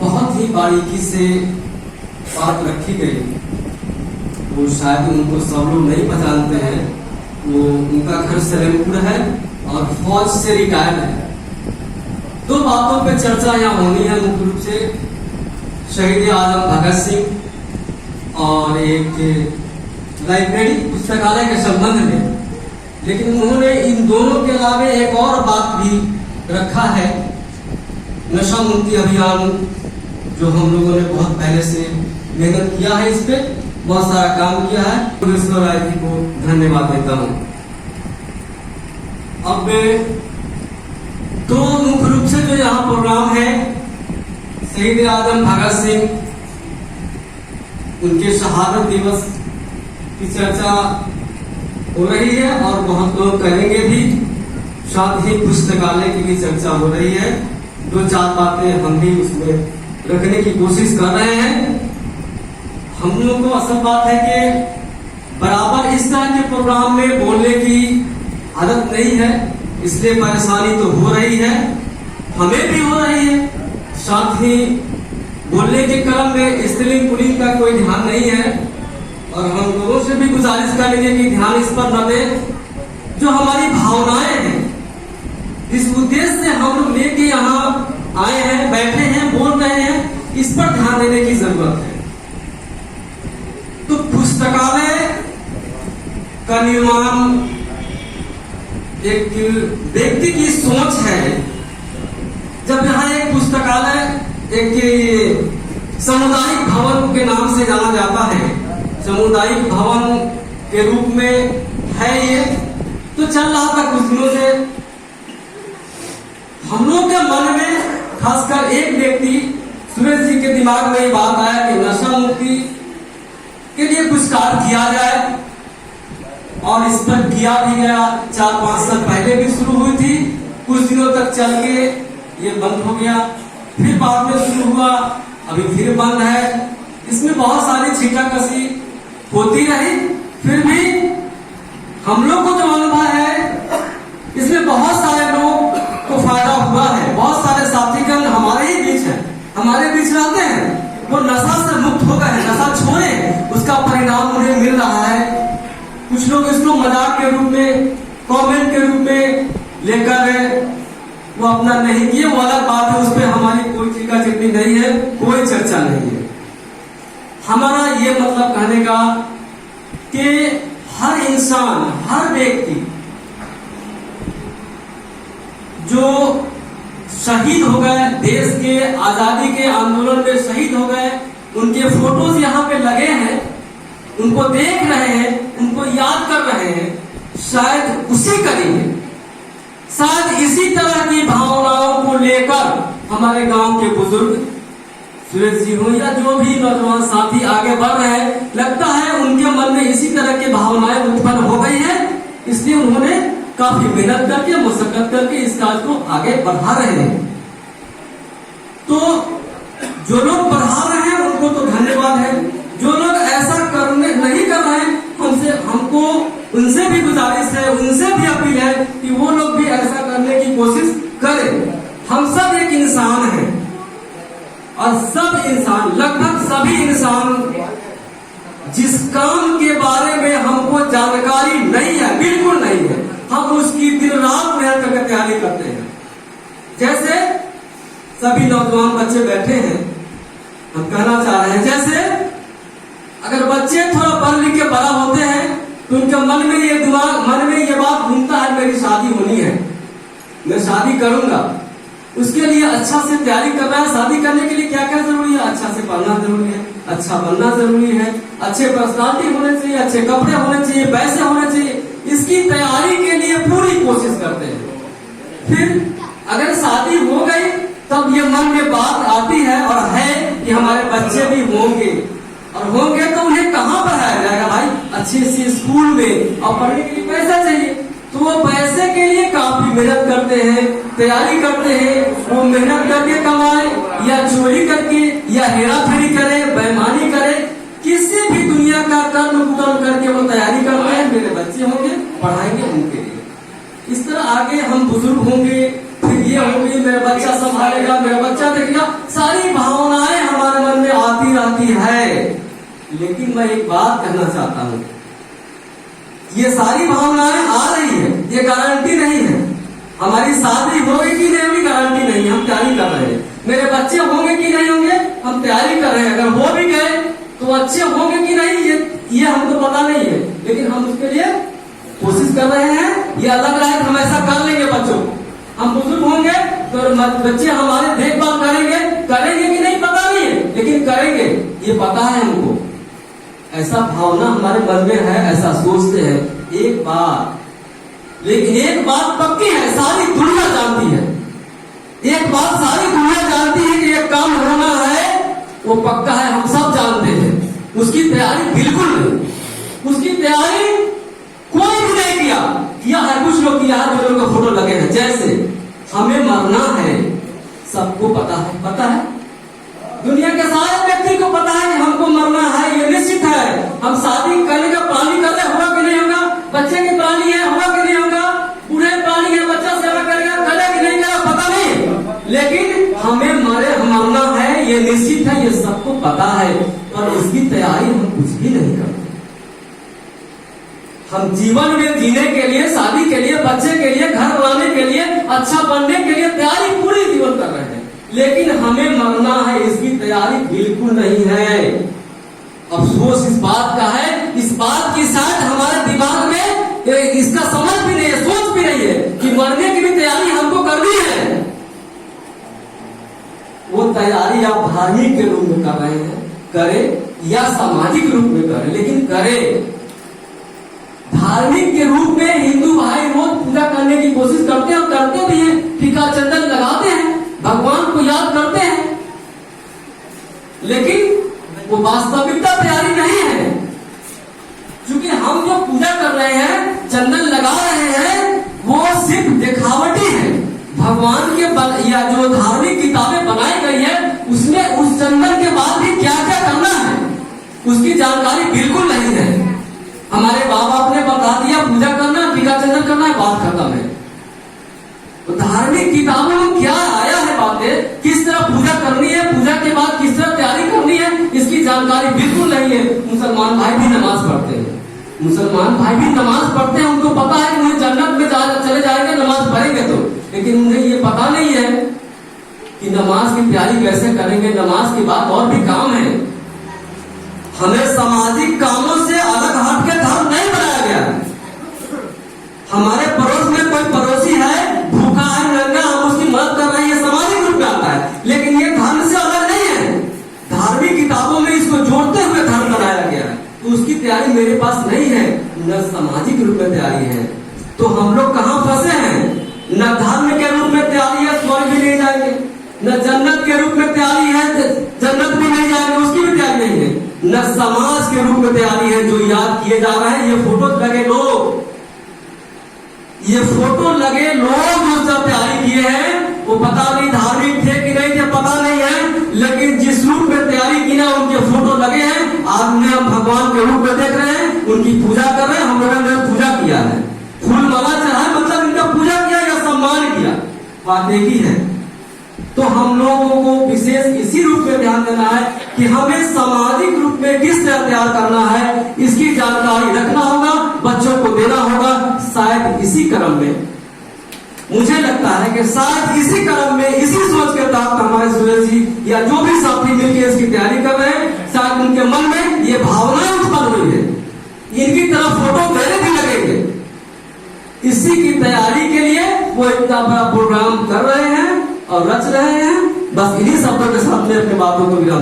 बहुत ही बारीकी से बात रखी गई। वो शायद उनको सब लोग नहीं पहचानते हैं। वो उनका घर सलेमपुर है और फौज से रिटायर्ड है। दो बातों पे चर्चा यहाँ होनी है मुख्य रूप से, शहीद आजम भगत सिंह और एक लाइब्रेरी पुस्तकालय के संबंध में। लेकिन उन्होंने इन दोनों के अलावा एक और बात भी रखा है, नशा मुक्ति अभियान, जो हम लोगों ने बहुत पहले से मेहनत किया है, इस पे बहुत सारा काम किया है। योगेश्वर राय जी को धन्यवाद देता हूँ। अब तो मुख्य रूप से जो यहाँ प्रोग्राम है, शहीद आजम भगत सिंह, उनके शहादत दिवस की चर्चा हो रही है और बहुत लोग करेंगे भी। साथ ही पुस्तकालय की भी चर्चा हो रही है। दो चार बातें हम भी उसमें रखने की कोशिश कर रहे हैं। हम लोगों को असल बात है कि बराबर इस तरह के प्रोग्राम में बोलने की आदत नहीं है, इसलिए परेशानी तो हो रही है, हमें भी हो रही है। साथ ही बोलने के क्रम में स्त्रीलिंग पुल्लिंग का कोई ध्यान नहीं है और हम लोगों से भी गुजारिश करेंगे कि ध्यान इस पर न दें। जो हमारी भावनाएं हैं, इस उद्देश्य से हम लोग लेके यहाँ आए हैं, बैठे हैं, बोल रहे हैं, इस पर ध्यान देने की जरूरत है। तो पुस्तकालय का निर्माण एक व्यक्ति की सोच है। जब यहाँ एक पुस्तकालय एक सामुदायिक भवन के नाम से जाना जाता है, सामुदायिक भवन के रूप में है ये, तो चल रहा था कुछ दिनों से। हम लोग के मन में खासकर एक व्यक्ति सुरेश जी के दिमाग में ये बात आया कि नशा मुक्ति के लिए कुछ कार्य किया जाए और इस पर किया भी गया। 4-5 साल पहले भी शुरू हुई थी, कुछ दिनों तक चल के ये बंद हो गया, फिर बाद में शुरू हुआ, अभी फिर बंद है। इसमें बहुत सारी छींटाकशी होती रही, फिर भी हम लोग को जो अनुभव है, इसमें बहुत सारे लोग को फायदा हुआ है। बहुत सारे साथीगण हमारे ही बीच है, हमारे बीच रहते हैं, वो नशा से मुक्त हो गए, नशा छोड़े, उसका परिणाम उन्हें मिल रहा है। कुछ लोग इसको मजाक के रूप में, कमेंट के रूप में लेकर वो अपना नहीं किए, वो अलग बात है, उस पर हमारी कोई टीका टिप्पणी नहीं है, कोई चर्चा नहीं है। हमारा ये मतलब कहने का कि हर इंसान, हर व्यक्ति जो शहीद हो गए, देश के आजादी के आंदोलन में शहीद हो गए, उनके फोटोज यहाँ पे लगे हैं, उनको देख रहे हैं, उनको याद कर रहे हैं। शायद उसी करेंगे, शायद इसी तरह की भावनाओं को लेकर हमारे गांव के बुजुर्ग सुरेश जी हो या जो भी नौजवान साथी आगे बढ़ रहे हैं, लगता है उनके मन में इसी तरह की भावनाएं उत्पन्न हो गई है, इसलिए उन्होंने काफी मेहनत करके, मशक्कत करके इस काज को आगे बढ़ा रहे हैं। तो जो लोग बढ़ा रहे हैं उनको तो धन्यवाद है। जो लोग ऐसा करने नहीं कर रहे हैं, हमको उनसे भी गुजारिश है, उनसे भी अपील है कि वो लोग भी ऐसा करने की कोशिश करें। हम सब एक इंसान हैं और सब इंसान, लगभग सभी इंसान, जिस काम के बारे में हमको जानकारी नहीं है, बिल्कुल नहीं है, हम उसकी दिन रात मेहनत करके तैयारी करते हैं। जैसे सभी नौजवान बच्चे बैठे हैं, हम कहना चाह रहे हैं, जैसे अगर बच्चे थोड़ा पढ़ लिख के बड़ा होते हैं तो उनके मन में ये बात घूमता है, मेरी शादी होनी है, मैं शादी करूंगा। उसके लिए अच्छा से तैयारी कर रहा है। शादी करने के लिए क्या क्या जरूरी है? अच्छा से पढ़ना जरूरी है, अच्छा बनना जरूरी है, अच्छे पर्सनालिटी होने चाहिए, अच्छे कपड़े होने चाहिए, पैसे होने चाहिए। इसकी तैयारी के लिए पूरी कोशिश करते हैं। फिर अगर शादी हो गई तब ये मन में बात आती है और है कि हमारे बच्चे भी होंगे, और होंगे तो उन्हें कहाँ पढ़ाया जाएगा भाई? अच्छे से स्कूल में, और पढ़ने के लिए पैसा चाहिए, तो वो पैसे के लिए काफी मेहनत करते हैं, तैयारी करते हैं। वो मेहनत करके कमाए या चोरी करके या हेरा फेरी करे, बेईमानी करे, किसी भी दुनिया का कर्म कुकर्म करके वो तैयारी कर रहे हैं, मेरे बच्चे होंगे, पढ़ाएंगे उनके लिए। इस तरह आगे हम बुजुर्ग होंगे, फिर ये होगी, मेरा बच्चा संभालेगा, मेरा बच्चा देखेगा, सारी भावनाएं हमारे मन में आती रहती है। लेकिन मैं एक बात कहना चाहता हूं, ये सारी भावनाएं आ रही है, ये गारंटी नहीं है। हमारी शादी होगी कि नहीं होगी गारंटी नहीं है, हम तैयारी कर रहे हैं। मेरे बच्चे होंगे कि नहीं होंगे हम तैयारी कर रहे हैं। अगर हो भी गए तो अच्छे होंगे कि नहीं ये हमको पता नहीं है, लेकिन हम उसके लिए कोशिश कर रहे हैं। ये लग रहा है कि हम ऐसा कर लेंगे बच्चों को। हम बुजुर्ग होंगे तो बच्चे हमारे देखभाल करेंगे कि नहीं पता नहीं है, लेकिन करेंगे ये पता है हमको। ऐसा भावना हमारे मन में है, ऐसा सोचते हैं। एक बात, लेकिन एक बात पक्की है, सारी दुनिया जानती है, एक बात सारी दुनिया जानती है कि एक काम होना है वो पक्का है, हम सब जानते हैं। उसकी तैयारी बिल्कुल नहीं, उसकी तैयारी कोई भी नहीं किया है। कुछ लोग किया है, जो लोगों के फोटो लगे हैं। जैसे हमें मरना है, सबको पता है, दुनिया के सारे व्यक्ति को पता है कि हमको मरना है, ये निश्चित है। हम शादी करने का प्लानिंग कर रहे, होगा कि नहीं होगा, बच्चे की प्लानिंग है, होगा कि नहीं होगा, बूढ़े प्लानिंग है, बच्चा सेवा करेगा, करे कि नहीं करेगा पता नहीं, लेकिन हमें मरना है ये निश्चित है, ये सबको पता है। पर उसकी तैयारी हम कुछ भी नहीं करते। हम जीवन में जीने के लिए, शादी के लिए, बच्चे के लिए, घर बनाने के लिए, अच्छा बनने के लिए तैयारी पूरी जीवन कर रहे हैं, लेकिन हमें मरना है इसकी तैयारी बिल्कुल नहीं है। अफसोस इस बात का है, इस बात की शायद हमारे दिमाग में इसका समझ भी नहीं है, सोच भी नहीं है कि मरने की भी तैयारी हमको करनी है। वो तैयारी आप धार्मिक के रूप में कर रहे हैं, करें या सामाजिक रूप में करें, लेकिन करें। धार्मिक के रूप में हिंदू भाई रोज पूजा करने की कोशिश करते हैं और करते भी हैं, टीका चंदन लगाते हैं, भगवान को याद करते हैं, लेकिन वो वास्तविकता तैयारी नहीं है। क्योंकि हम जो पूजा कर रहे हैं, चंदन लगा रहे हैं, वो सिर्फ दिखावटी है। भगवान के या जो धार्मिक किताबें बनाई गई है, उसमें उस चंदन के बाद भी क्या क्या करना है उसकी जानकारी बिल्कुल नहीं है। हमारे बाप बाप ने बता दिया पूजा करना, टीका चंदन करना है, बात खत्म है। तो धार्मिक किताबों में क्या आया है बातें, किस तरह पूजा करनी है, पूजा के बाद किस तरह तैयारी करनी है, इसकी जानकारी बिल्कुल नहीं है। मुसलमान भाई भी नमाज पढ़ते हैं, मुसलमान भाई भी नमाज पढ़ते हैं, उनको पता है कि उन्हें जन्नत में चले जाएंगे नमाज पढ़ेंगे तो, लेकिन उन्हें ये पता नहीं है कि नमाज की तैयारी कैसे करेंगे। नमाज के बाद और भी काम है। हमें सामाजिक कामों से अलग हट के धर्म नहीं बनाया गया। हमारे पड़ोस में कोई पड़ोसी है, भूखा है, नंगा, हम उसकी मदद कर रहे हैं, ये सामाजिक रूप में आता है, लेकिन ये धर्म से अलग नहीं है। धार्मिक किताबों में इसको जोड़ते हुए धर्म बनाया गया है, तो उसकी तैयारी मेरे पास नहीं है, न सामाजिक रूप में तैयारी है। तो हम लोग कहाँ फंसे हैं, न धर्म के रूप में तैयारी है, स्वर्ग भी नहीं जाएंगे, न जन्नत के रूप में तैयारी है, जन्नत भी नहीं जाएंगे, उसकी भी तैयारी नहीं है, न समाज के रूप में तैयारी है जो याद किए जा रहे हैं। ये फोटो लगे लोग, ये फोटो लगे लोग जो तैयारी किए हैं, वो पता नहीं धार्मिक थे कि नहीं थे, पता नहीं है, लेकिन जिस रूप में तैयारी की ना, उनके फोटो लगे हैं। आज उन्हें हम भगवान के रूप में देख रहे हैं, उनकी पूजा कर रहे हैं। हम लोगों ने पूजा किया है, फूल माला चढ़ाए, मतलब इनका पूजा किया या सम्मान किया, बात एक ही है। तो हम लोगों को विशेष इसी रूप में ध्यान देना है कि हमें सामाजिक रूप में किस तरह तैयार करना है, इसकी जानकारी रखना होगा, बच्चों को देना होगा। शायद इसी क्रम में, मुझे लगता है कि शायद इसी क्रम में, इसी सोच के तहत हमारे सूरज जी या जो भी साथी मिलकर इसकी तैयारी कर रहे हैं, शायद उनके मन में ये भावनाएं उत्पन्न हुई है, इनकी तरफ फोटो मेरे भी लगेंगे। इसी की तैयारी के लिए वो इतना बड़ा प्रोग्राम कर रहे हैं और रच रहे हैं। बस इन्हीं शब्दों के साथ में अपने बातों को विराम